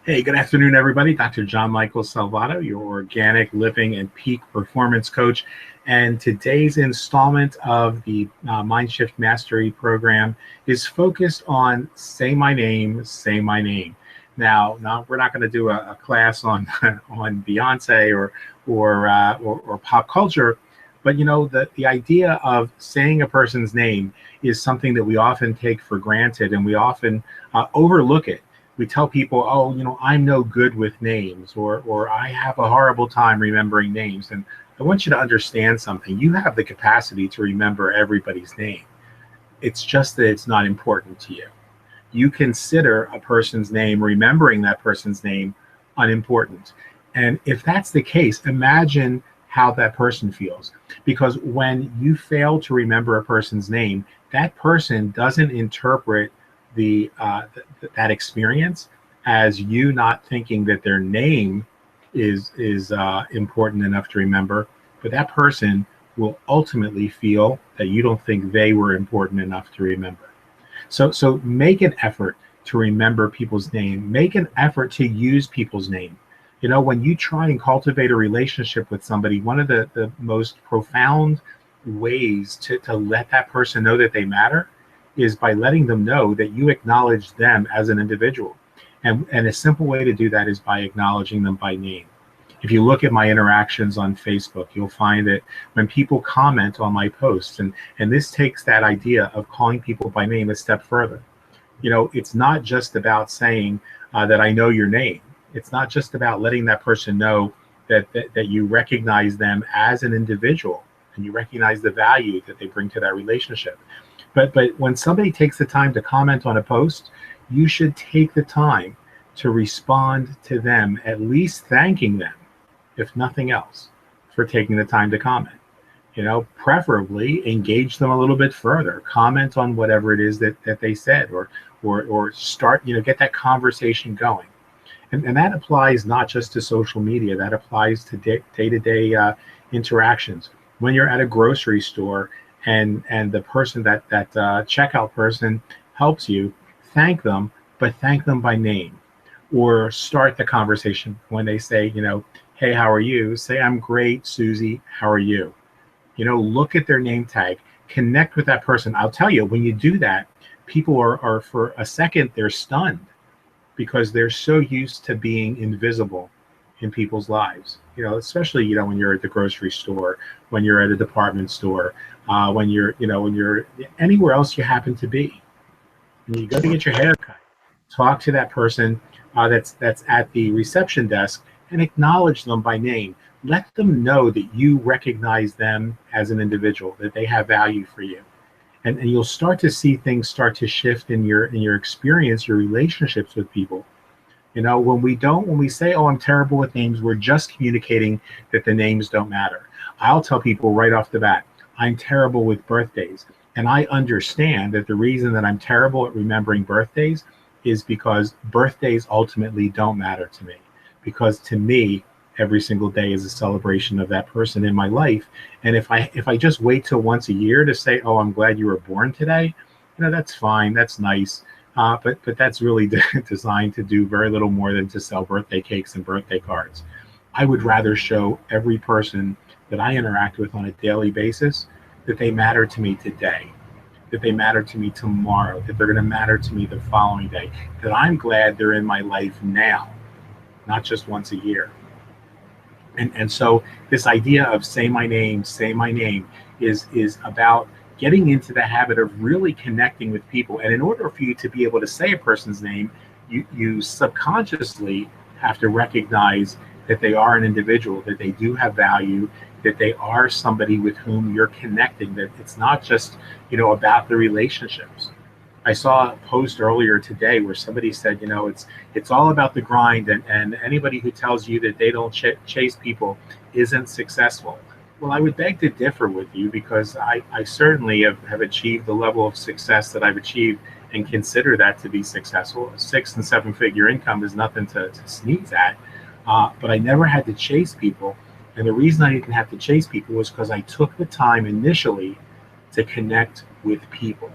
Hey, good afternoon, everybody. Dr. John Michael Salvato, your organic living and peak performance coach. And today's installment of the Mindshift Mastery Program is focused on say my name, say my name. Now we're not going to do a class on on Beyonce or pop culture, but you know the idea of saying a person's name is something that we often take for granted, and we often overlook it. We tell people, oh, you know, I'm no good with names, or I have a horrible time remembering names. And I want you to understand something. You have the capacity to remember everybody's name. It's just that it's not important to you. You consider a person's name, remembering that person's name, unimportant. And if that's the case, imagine how that person feels. Because when you fail to remember a person's name, that person doesn't interpret that experience as you not thinking that their name is important enough to remember, but that person will ultimately feel that you don't think they were important enough to remember. So make an effort to remember people's name. Make an effort to use people's name. You know, when you try and cultivate a relationship with somebody, one of the most profound ways to let that person know that they matter is by letting them know that you acknowledge them as an individual. And a simple way to do that is by acknowledging them by name. If you look at my interactions on Facebook, you'll find that when people comment on my posts, and this takes that idea of calling people by name a step further. You know, it's not just about saying that I know your name. It's not just about letting that person know that you recognize them as an individual and you recognize the value that they bring to that relationship. But when somebody takes the time to comment on a post, you should take the time to respond to them, at least thanking them, if nothing else, for taking the time to comment. You know, preferably engage them a little bit further, comment on whatever it is that they said, or start, you know, get that conversation going. And that applies not just to social media, that applies to day-to-day interactions. When you're at a grocery store and the person that checkout person helps you, thank them, but thank them by name. Or start the conversation when they say, you know, hey, how are you? Say, I'm great, Susie, how are you? You know, look at their name tag, connect with that person. I'll tell you, when you do that, people are for a second, they're stunned because they're so used to being invisible in people's lives. You know, especially, you know, when you're at the grocery store, when you're at a department store, when you're anywhere else you happen to be. And you go to get your hair cut, talk to that person that's at the reception desk and acknowledge them by name. Let them know that you recognize them as an individual, that they have value for you. And you'll start to see things start to shift in your experience, your relationships with people. You know, when we say, oh, I'm terrible with names, we're just communicating that the names don't matter. I'll tell people right off the bat, I'm terrible with birthdays. And I understand that the reason that I'm terrible at remembering birthdays is because birthdays ultimately don't matter to me. Because to me, every single day is a celebration of that person in my life. And if I just wait till once a year to say, oh, I'm glad you were born today, you know, that's fine, that's nice. But that's really designed to do very little more than to sell birthday cakes and birthday cards. I would rather show every person that I interact with on a daily basis that they matter to me today, that they matter to me tomorrow, that they're going to matter to me the following day, that I'm glad they're in my life now, not just once a year. And so this idea of say my name is about getting into the habit of really connecting with people. And in order for you to be able to say a person's name, you subconsciously have to recognize that they are an individual, that they do have value, that they are somebody with whom you're connecting, that it's not just, you know, about the relationships. I saw a post earlier today where somebody said, you know, it's all about the grind, and anybody who tells you that they don't chase people isn't successful. Well, I would beg to differ with you, because I certainly have achieved the level of success that I've achieved and consider that to be successful. A 6- and 7-figure income is nothing to sneeze at, but I never had to chase people. And the reason I didn't have to chase people was because I took the time initially to connect with people,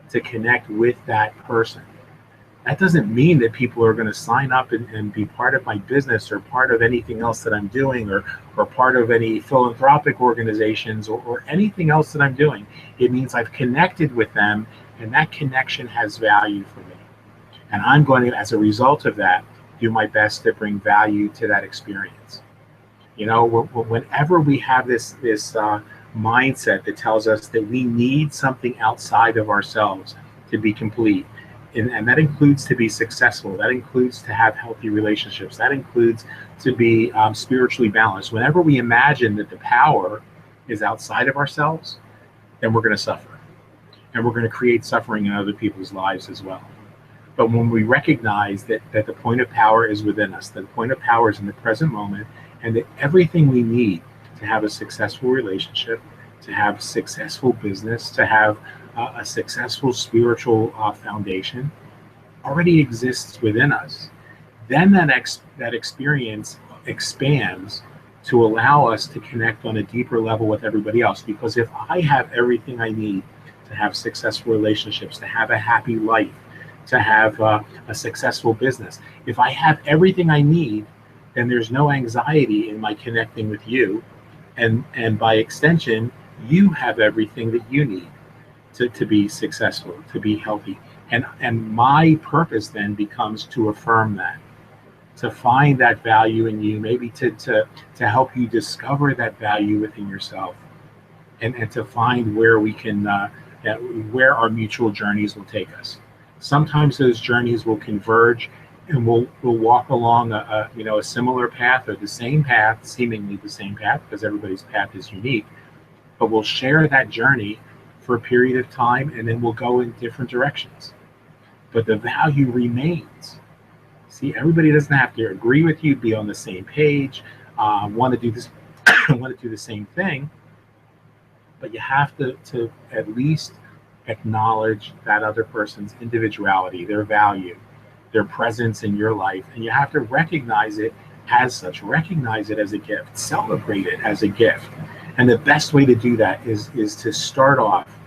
to connect with that person. That doesn't mean that people are going to sign up and be part of my business or part of anything else that I'm doing, or part of any philanthropic organizations, or anything else that I'm doing. It means I've connected with them, and that connection has value for me. And I'm going to, as a result of that, do my best to bring value to that experience. Whenever we have this mindset that tells us that we need something outside of ourselves to be complete, and that includes to be successful, that includes to have healthy relationships, that includes to be spiritually balanced. Whenever we imagine that the power is outside of ourselves, then we're going to suffer, and we're going to create suffering in other people's lives as well. But when we recognize that the point of power is within us, that the point of power is in the present moment, and that everything we need to have a successful relationship, to have successful business, to have a successful spiritual foundation already exists within us, then that experience expands to allow us to connect on a deeper level with everybody else. Because if I have everything I need to have successful relationships, to have a happy life, to have a successful business, if I have everything I need, then there's no anxiety in my connecting with you, and by extension, you have everything that you need to be successful, to be healthy. And my purpose then becomes to affirm that, to find that value in you, maybe to help you discover that value within yourself, and to find where we can where our mutual journeys will take us. Sometimes those journeys will converge, and we'll walk along a similar path, or the same path, seemingly the same path, because everybody's path is unique. But we'll share that journey for a period of time, and then we'll go in different directions. But the value remains. See, everybody doesn't have to agree with you, be on the same page, want to do this, want to do the same thing, but you have to at least acknowledge that other person's individuality, their value, their presence in your life, and you have to recognize it as such. Recognize it as a gift. Celebrate it as a gift. And the best way to do that is to start off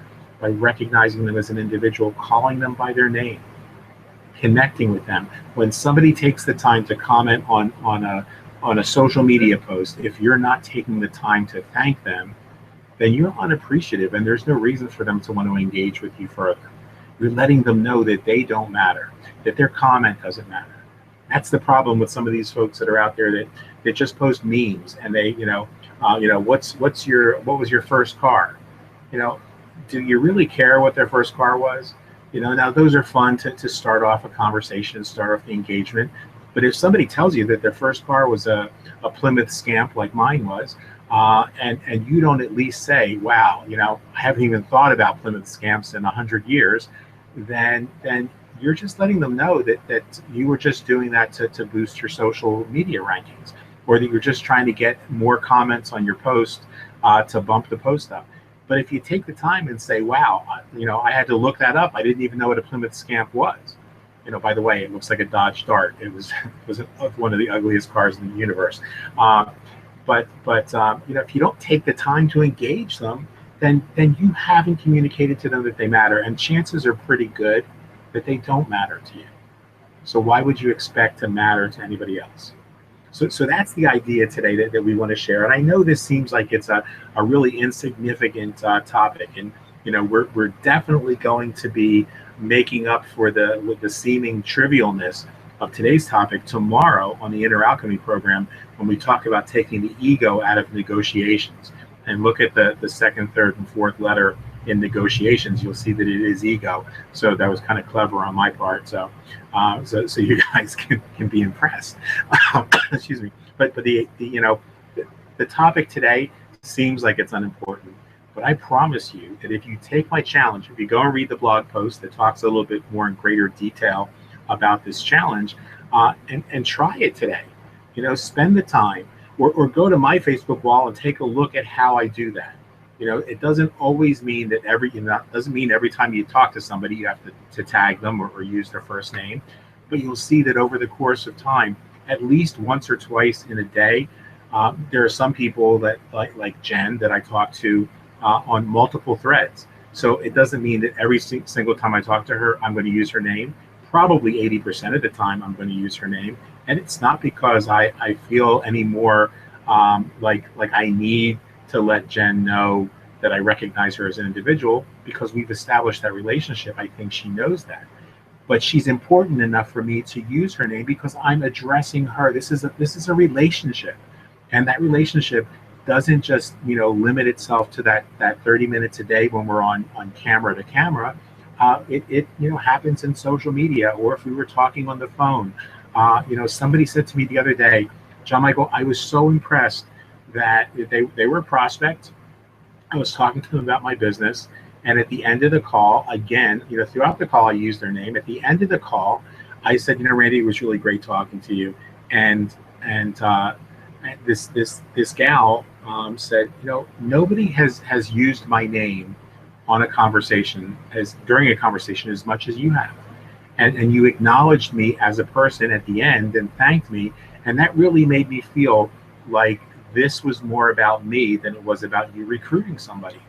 by recognizing them as an individual, calling them by their name, connecting with them. When somebody takes the time to comment on a social media post, if you're not taking the time to thank them, then you're unappreciative, and there's no reason for them to want to engage with you further. You're letting them know that they don't matter, that their comment doesn't matter. That's the problem with some of these folks that are out there that just post memes, and they, what was your first car? Do you really care what their first car was? Now those are fun to start off a conversation, start off the engagement. But if somebody tells you that their first car was a Plymouth Scamp like mine was, and you don't at least say, wow, I haven't even thought about Plymouth Scamps in 100 years, then you're just letting them know that you were just doing that to boost your social media rankings, or that you're just trying to get more comments on your post to bump the post up. But if you take the time and say, wow, I had to look that up. I didn't even know what a Plymouth Scamp was. By the way, it looks like a Dodge Dart. It was one of the ugliest cars in the universe. But if you don't take the time to engage them, then you haven't communicated to them that they matter, and chances are pretty good that they don't matter to you. So why would you expect to matter to anybody else? So that's the idea today that we want to share. And I know this seems like it's a really insignificant topic, and we're definitely going to be making up for the seeming trivialness of today's topic tomorrow on the Inner Alchemy program, when we talk about taking the ego out of negotiations and look at the second, third, and fourth letter in negotiations. You'll see that it is ego. So that was kind of clever on my part. So you guys can be impressed. Excuse me. But the topic today seems like it's unimportant. But I promise you that if you take my challenge, if you go and read the blog post that talks a little bit more in greater detail about this challenge, and try it today, spend the time, or go to my Facebook wall and take a look at how I do that. It doesn't always mean that doesn't mean every time you talk to somebody you have to tag them or use their first name, but you'll see that over the course of time, at least once or twice in a day, there are some people that like Jen that I talk to on multiple threads. So it doesn't mean that every single time I talk to her, I'm going to use her name. probably 80% of the time I'm going to use her name. And it's not because I feel any more like I need to let Jen know that I recognize her as an individual, because we've established that relationship. I think she knows that. But she's important enough for me to use her name because I'm addressing her. This is a relationship, and that relationship doesn't just limit itself to that 30 minutes a day when we're on camera to camera. It happens in social media, or if we were talking on the phone. Somebody said to me the other day, John Michael, I was so impressed that they were a prospect. I was talking to them about my business, and at the end of the call, again, throughout the call, I used their name. At the end of the call, I said, Randy, it was really great talking to you. And this gal said, nobody has used my name on a conversation during a conversation as much as you have. And you acknowledged me as a person at the end and thanked me. And that really made me feel like this was more about me than it was about you recruiting somebody.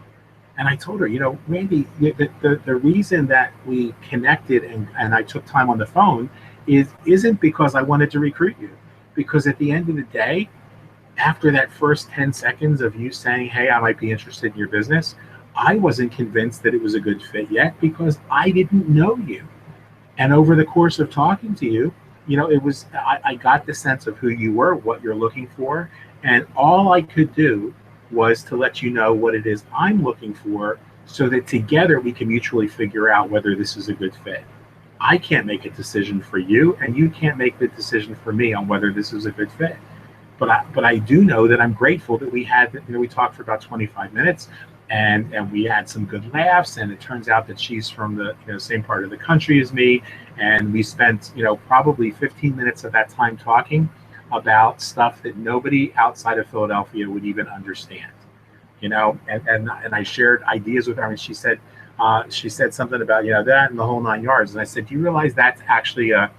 And I told her, Randy, the reason that we connected and I took time on the phone isn't because I wanted to recruit you. Because at the end of the day, after that first 10 seconds of you saying, hey, I might be interested in your business, I wasn't convinced that it was a good fit yet because I didn't know you. And over the course of talking to you, I got the sense of who you were, what you're looking for. And all I could do was to let you know what it is I'm looking for so that together we can mutually figure out whether this is a good fit. I can't make a decision for you, and you can't make the decision for me on whether this is a good fit. But I do know that I'm grateful that we talked for about 25 minutes and we had some good laughs, and it turns out that she's from the same part of the country as me, and we spent probably 15 minutes of that time talking about stuff that nobody outside of Philadelphia would even understand, and I shared ideas with her, and she said something about that and the whole 9 yards, and I said, do you realize that's actually an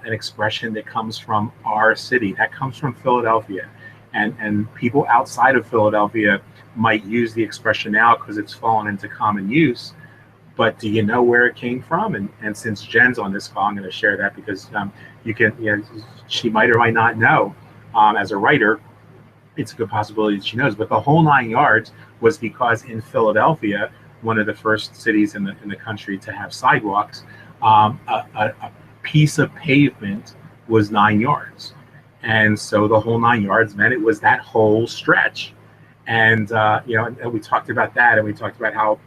expression that comes from our city, that comes from Philadelphia, and people outside of Philadelphia might use the expression now because it's fallen into common use. But do you know where it came from? And since Jen's on this call, I'm going to share that because she might or might not know. As a writer, it's a good possibility that she knows. But the whole 9 yards was because in Philadelphia, one of the first cities in the country to have sidewalks, a piece of pavement was 9 yards. And so the whole 9 yards meant it was that whole stretch. And and we talked about that, and we talked about how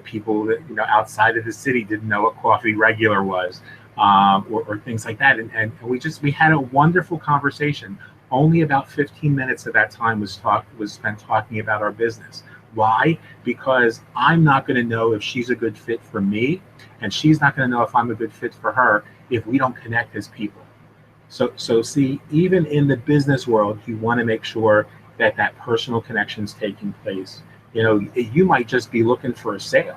people that outside of the city didn't know what coffee regular was, or things like that, and we had a wonderful conversation. Only about 15 minutes of that time was spent talking about our business. Why? Because I'm not going to know if she's a good fit for me, and she's not going to know if I'm a good fit for her if we don't connect as people. So see, even in the business world, you want to make sure that personal connection is taking place. You might just be looking for a sale,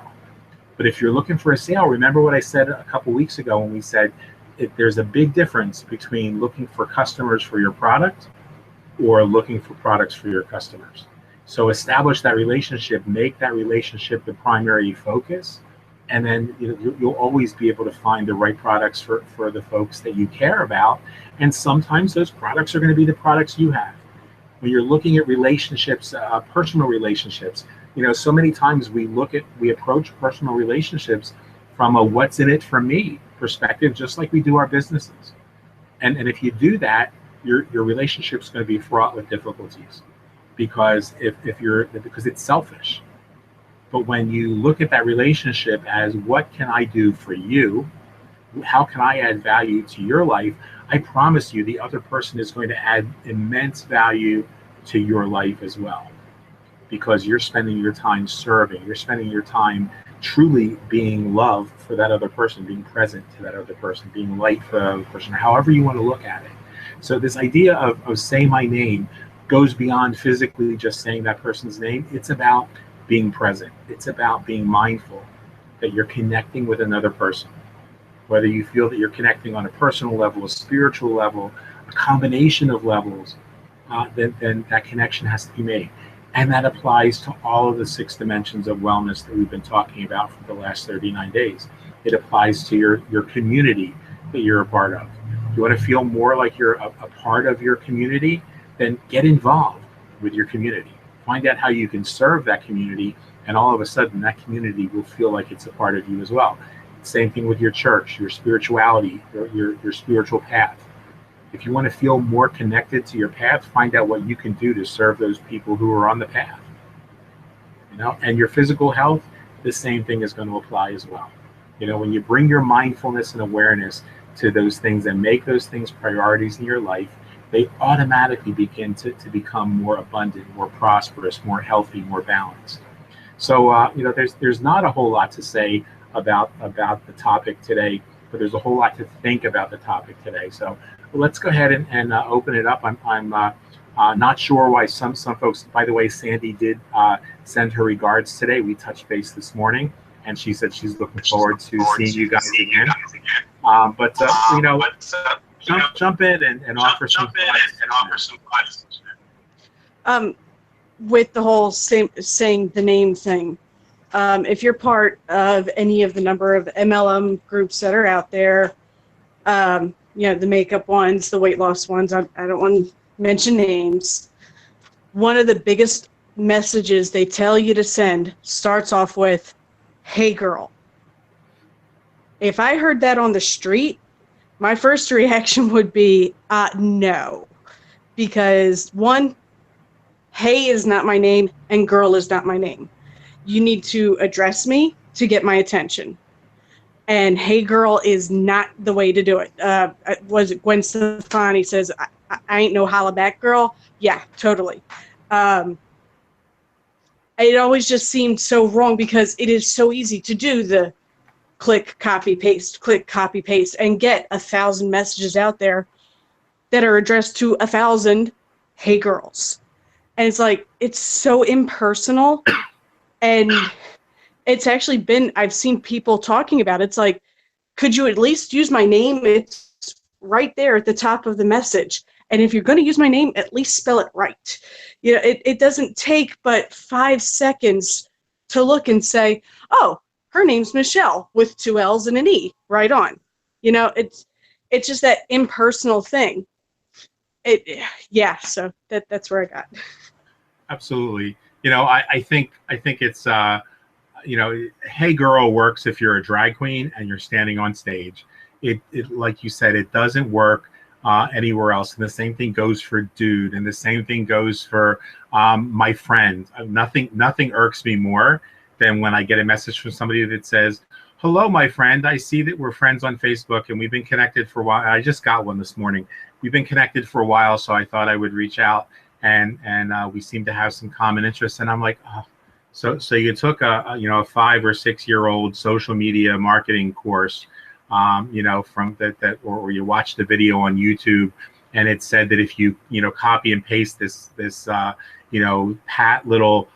but if you're looking for a sale, remember what I said a couple weeks ago when we said there's a big difference between looking for customers for your product or looking for products for your customers. So establish that relationship, make that relationship the primary focus, and then you'll always be able to find the right products for the folks that you care about. And sometimes those products are going to be the products you have. When you're looking at relationships, personal relationships, so many times we approach personal relationships from a what's in it for me perspective, just like we do our businesses. And if you do that, your relationship's going to be fraught with difficulties because because it's selfish. But when you look at that relationship as what can I do for you? How can I add value to your life? I promise you the other person is going to add immense value to your life as well, because you're spending your time serving, you're spending your time truly being love for that other person, being present to that other person, being light for that other person, however you want to look at it. So this idea of say my name goes beyond physically just saying that person's name. It's about being present. It's about being mindful that you're connecting with another person. Whether you feel that you're connecting on a personal level, a spiritual level, a combination of levels, then that connection has to be made. And that applies to all of the 6 dimensions of wellness that we've been talking about for the last 39 days. it applies to your community that you're a part of. You want to feel more like you're a part of your community, then get involved with your community. Find out how you can serve that community, and all of a sudden that community will feel like it's a part of you as well. Same thing with your church, your spirituality, your spiritual path. If you want to feel more connected to your path, find out what you can do to serve those people who are on the path. And your physical health, the same thing is going to apply as well. When you bring your mindfulness and awareness to those things and make those things priorities in your life, they automatically begin to become more abundant, more prosperous, more healthy, more balanced. So, there's not a whole lot to say about the topic today, but there's a whole lot to think about the topic today. So let's go ahead and open it up. I'm not sure why some folks, by the way, Sandy did send her regards today. We touched base this morning, and she said she's looking forward to seeing you guys again. Jump in and offer some thoughts. With the whole saying the name thing, if you're part of any of the number of MLM groups that are out there, the makeup ones, the weight loss ones, I don't want to mention names. One of the biggest messages they tell you to send starts off with, "Hey girl." If I heard that on the street, my first reaction would be, no. Because one, hey is not my name and girl is not my name. You need to address me to get my attention. And hey girl is not the way to do it. Was it Gwen Stefani says, I ain't no holla back girl? Yeah, totally. It always just seemed so wrong because it is so easy to do the click, copy, paste, and get 1,000 messages out there that are addressed to 1,000 hey girls. And it's like, it's so impersonal. And it's actually been, I've seen people talking about it. It's like, could you at least use my name? It's right there at the top of the message. And if you're going to use my name, at least spell it right. It doesn't take but 5 seconds to look and say, oh, her name's Michelle with 2 L's and an E, right on. It's just that impersonal thing. So that's where I got. Absolutely. I think it's hey girl works if you're a drag queen and you're standing on stage. It like you said, it doesn't work anywhere else. And the same thing goes for dude, and the same thing goes for my friend. Nothing irks me more than when I get a message from somebody that says, "Hello, my friend. I see that we're friends on Facebook and we've been connected for a while." I just got one this morning. We've been connected for a while, so I thought I would reach out, and we seem to have some common interests. And I'm like, oh, so you took a 5 or 6 year old social media marketing course, from that, or you watched a video on YouTube, and it said that if you copy and paste this little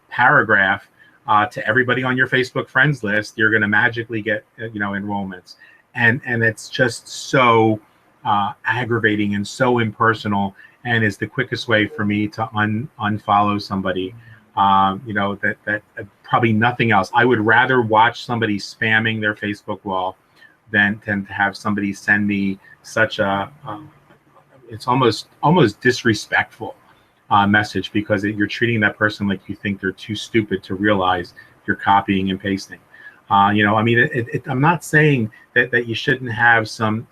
paragraph to everybody on your Facebook friends list, you're going to magically get enrollments, and it's just so aggravating and so impersonal, and is the quickest way for me to unfollow somebody. That probably nothing else. I would rather watch somebody spamming their Facebook wall than to have somebody send me such it's almost disrespectful message, because you're treating that person like you think they're too stupid to realize you're copying and pasting. I'm not saying that you shouldn't have some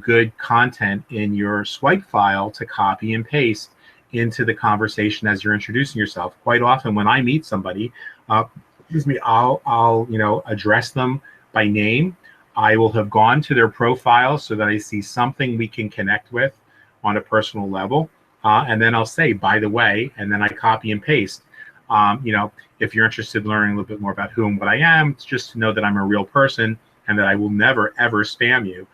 good content in your swipe file to copy and paste into the conversation as you're introducing yourself. Quite often when I meet somebody, I'll address them by name. I will have gone to their profile so that I see something we can connect with on a personal level. And then I'll say, by the way, and then I copy and paste. If you're interested in learning a little bit more about who and what I am, it's just to know that I'm a real person and that I will never, ever spam you.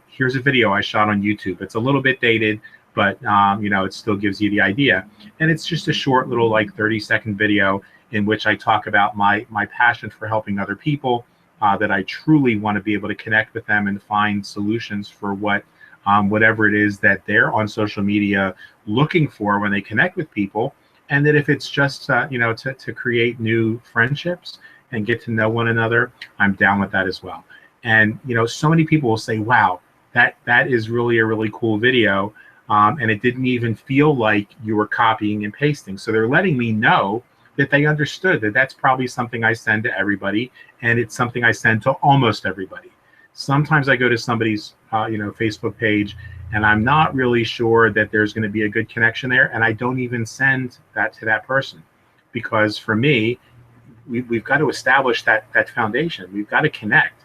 Here's a video I shot on YouTube. It's a little bit dated, but it still gives you the idea. And it's just a short little 30-second video in which I talk about my passion for helping other people, that I truly want to be able to connect with them and find solutions for whatever it is that they're on social media looking for when they connect with people. And that if it's just to create new friendships, and get to know one another, I'm down with that as well. And so many people will say, wow, that is really a really cool video, and it didn't even feel like you were copying and pasting. So they're letting me know that they understood that that's probably something I send to everybody, and it's something I send to almost everybody. Sometimes I go to somebody's Facebook page, and I'm not really sure that there's going to be a good connection there, and I don't even send that to that person, because for me, we've got to establish that foundation. We've got to connect.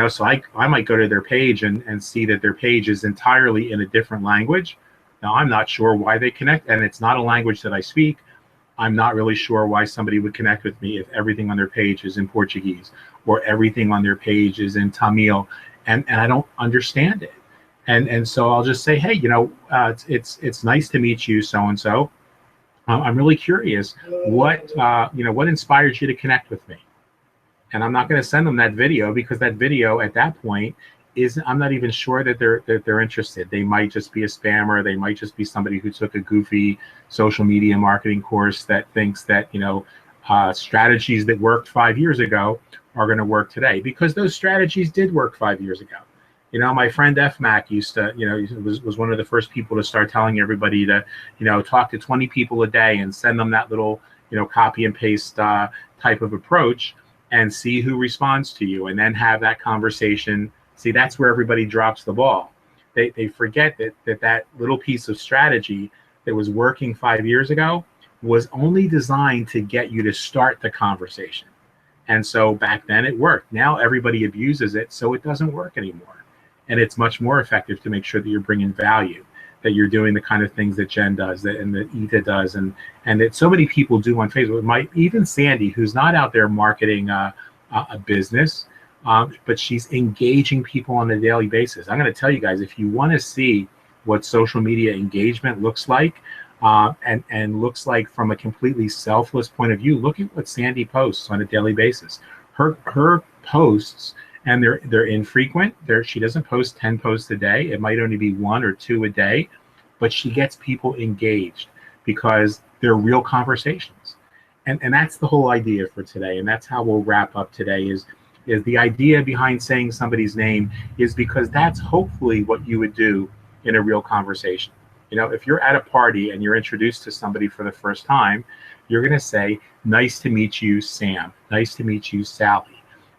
So I might go to their page and see that their page is entirely in a different language. Now, I'm not sure why they connect, and it's not a language that I speak. I'm not really sure why somebody would connect with me if everything on their page is in Portuguese, or everything on their page is in Tamil, and I don't understand it. And so I'll just say, hey, it's nice to meet you, so and so. I'm really curious what inspired you to connect with me. And I'm not going to send them that video, because that video at that point I'm not even sure that they're interested. They might just be a spammer. They might just be somebody who took a goofy social media marketing course that thinks that strategies that worked 5 years ago are going to work today, because those strategies did work 5 years ago. My friend F Mac used to, was one of the first people to start telling everybody to, talk to 20 people a day and send them that little, copy and paste type of approach, and see who responds to you, and then have that conversation. See, that's where everybody drops the ball. They forget that little piece of strategy that was working 5 years ago was only designed to get you to start the conversation. And so back then it worked. Now everybody abuses it, so it doesn't work anymore. And it's much more effective to make sure that you're bringing value, that you're doing the kind of things that Jen does, and that Ita does, and that so many people do on Facebook. Even Sandy, who's not out there marketing a business, but she's engaging people on a daily basis. I'm going to tell you guys, if you want to see what social media engagement looks like, and looks like from a completely selfless point of view, look at what Sandy posts on a daily basis. Her posts, and they're infrequent. She doesn't post 10 posts a day. It might only be 1 or 2 a day, but she gets people engaged because they're real conversations. And that's the whole idea for today. And that's how we'll wrap up today, is the idea behind saying somebody's name is because that's hopefully what you would do in a real conversation. If you're at a party and you're introduced to somebody for the first time, you're going to say, nice to meet you, Sam. Nice to meet you, Sally.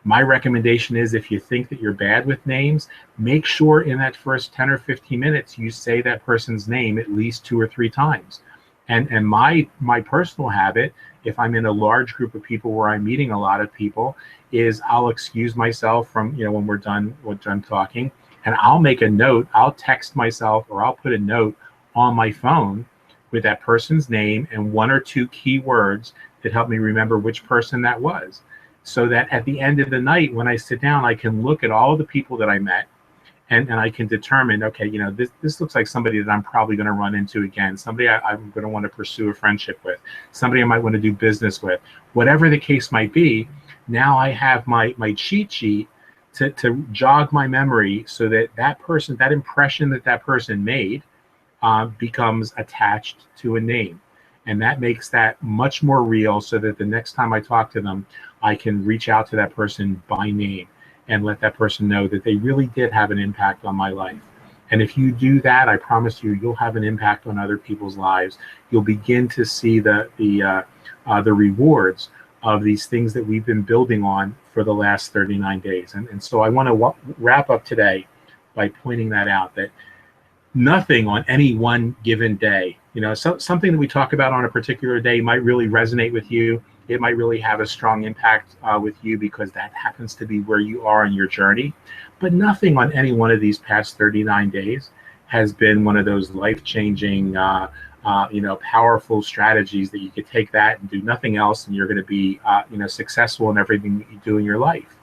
My recommendation is, if you think that you're bad with names, make sure in that first 10 or 15 minutes you say that person's name at least 2 or 3 times. And my personal habit, if I'm in a large group of people where I'm meeting a lot of people, is I'll excuse myself from, when we're done talking, and I'll make a note. I'll text myself, or I'll put a note on my phone with that person's name and 1 or 2 key words that help me remember which person that was. So that at the end of the night, when I sit down, I can look at all the people that I met, and I can determine, okay, this looks like somebody that I'm probably going to run into again, somebody I'm going to want to pursue a friendship with, somebody I might want to do business with, whatever the case might be. Now I have my cheat sheet to jog my memory, so that person, that impression that person made, becomes attached to a name. And that makes that much more real, so that the next time I talk to them, I can reach out to that person by name and let that person know that they really did have an impact on my life. And if you do that, I promise you'll have an impact on other people's lives. You'll begin to see the rewards of these things that we've been building on for the last 39 days. And so I want to wrap up today by pointing that out, that nothing on any one given day, something that we talk about on a particular day might really resonate with you. It might really have a strong impact with you, because that happens to be where you are in your journey. But nothing on any one of these past 39 days has been one of those life-changing, powerful strategies that you could take that and do nothing else, and you're going to be, successful in everything that you do in your life.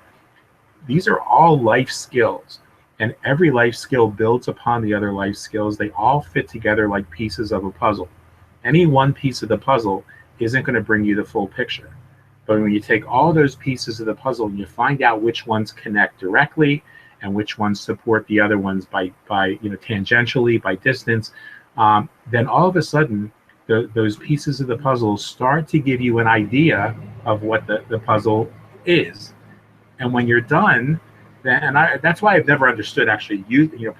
These are all life skills. And every life skill builds upon the other life skills. They all fit together like pieces of a puzzle. Any one piece of the puzzle isn't going to bring you the full picture. But when you take all those pieces of the puzzle and you find out which ones connect directly and which ones support the other ones by tangentially, by distance, then all of a sudden those pieces of the puzzle start to give you an idea of what the puzzle is. And when you're done, then, that's why I've never understood actually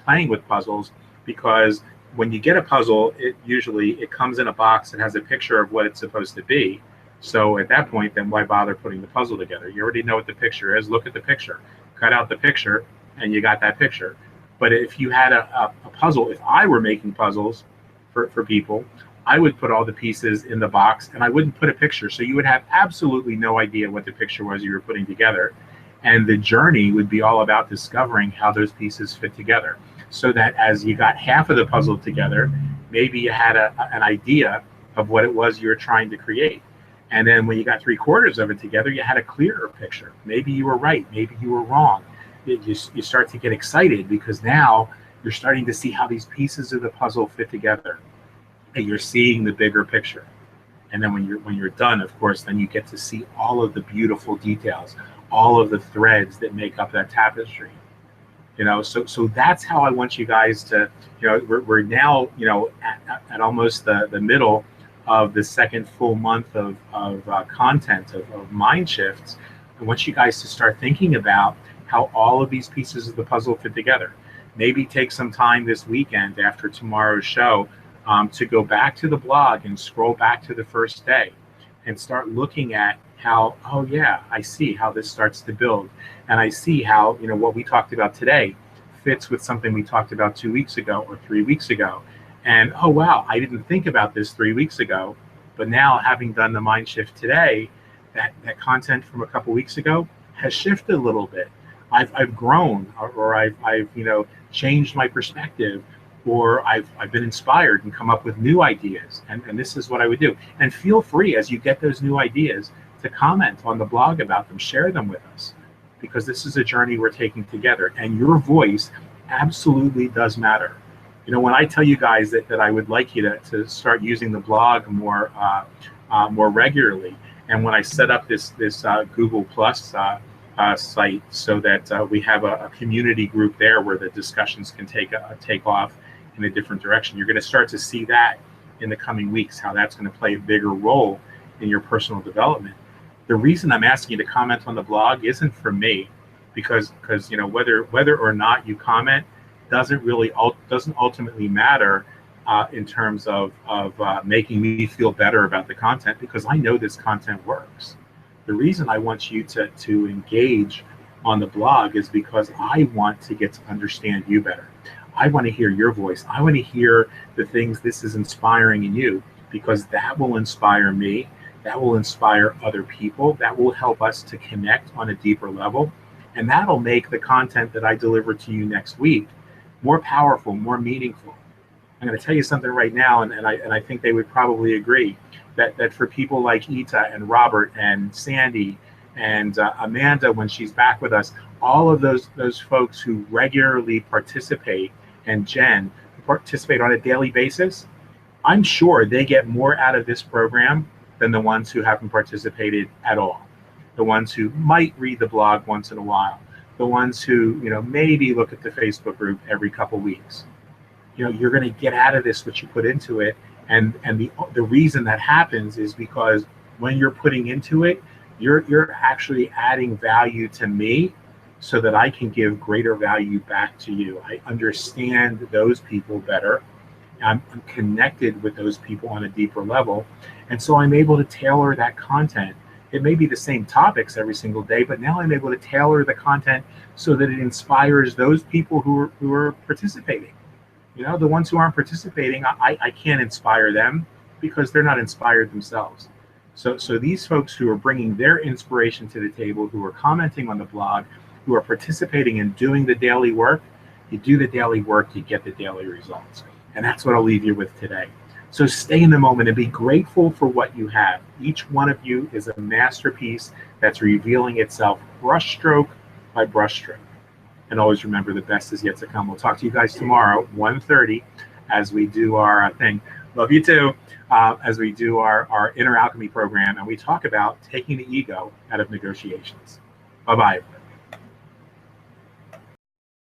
playing with puzzles, because when you get a puzzle, it usually comes in a box and has a picture of what it's supposed to be. So at that point, then why bother putting the puzzle together? You already know what the picture is. Look at the picture, cut out the picture, and you got that picture. But if you had a puzzle, if I were making puzzles for people, I would put all the pieces in the box and I wouldn't put a picture. So you would have absolutely no idea what the picture was you were putting together. And the journey would be all about discovering how those pieces fit together. So that as you got half of the puzzle together, maybe you had an idea of what it was you were trying to create. And then when you got 3/4 of it together, you had a clearer picture. Maybe you were right, maybe you were wrong. You start to get excited because now you're starting to see how these pieces of the puzzle fit together, and you're seeing the bigger picture. And then when you're done, of course, then you get to see all of the beautiful details, all of the threads that make up that tapestry. So that's how I want you guys to, we're now, at almost the middle of the second full month of content of Mind Shifts. I want you guys to start thinking about how all of these pieces of the puzzle fit together. Maybe take some time this weekend after tomorrow's show to go back to the blog and scroll back to the first day and start looking at how, oh yeah, I see how this starts to build. And I see how, what we talked about today fits with something we talked about 2 weeks ago or 3 weeks ago. And oh wow, I didn't think about this 3 weeks ago, but now having done the mind shift today, that content from a couple weeks ago has shifted a little bit. I've grown, or I've changed my perspective, or I've been inspired and come up with new ideas. And this is what I would do. And feel free as you get those new ideas to comment on the blog about them, share them with us, because this is a journey we're taking together. And your voice absolutely does matter. When I tell you guys that I would like you to start using the blog more regularly, and when I set up this Google Plus site so that we have a community group there where the discussions can take off in a different direction, you're going to start to see that in the coming weeks, how that's going to play a bigger role in your personal development. The reason I'm asking you to comment on the blog isn't for me, because whether or not you comment doesn't ultimately matter in terms of making me feel better about the content, because I know this content works. The reason I want you to engage on the blog is because I want to get to understand you better. I want to hear your voice. I want to hear the things this is inspiring in you, because that will inspire me. That will inspire other people. That will help us to connect on a deeper level. And that'll make the content that I deliver to you next week more powerful, more meaningful. I'm going to tell you something right now, and I think they would probably agree that for people like Ita and Robert and Sandy and Amanda, when she's back with us, all of those folks who regularly participate, and Jen, who participate on a daily basis, I'm sure they get more out of this program than the ones who haven't participated at all. The ones who might read the blog once in a while, the ones who maybe look at the Facebook group every couple weeks. You're going to get out of this what you put into it, and the reason that happens is because when you're putting into it, you're actually adding value to me, so that I can give greater value back to you. I understand those people better. I'm connected with those people on a deeper level, and so I'm able to tailor that content. It may be the same topics every single day, but now I'm able to tailor the content so that it inspires those people who are participating. The ones who aren't participating, I can't inspire them because they're not inspired themselves. So these folks who are bringing their inspiration to the table, who are commenting on the blog, who are participating in doing the daily work, you do the daily work, you get the daily results. And that's what I'll leave you with today. So stay in the moment and be grateful for what you have. Each one of you is a masterpiece that's revealing itself brushstroke by brushstroke. And always remember, the best is yet to come. We'll talk to you guys tomorrow, 1:30, as we do our thing. Love you too. As we do our Inner Alchemy program, and we talk about taking the ego out of negotiations. Bye-bye.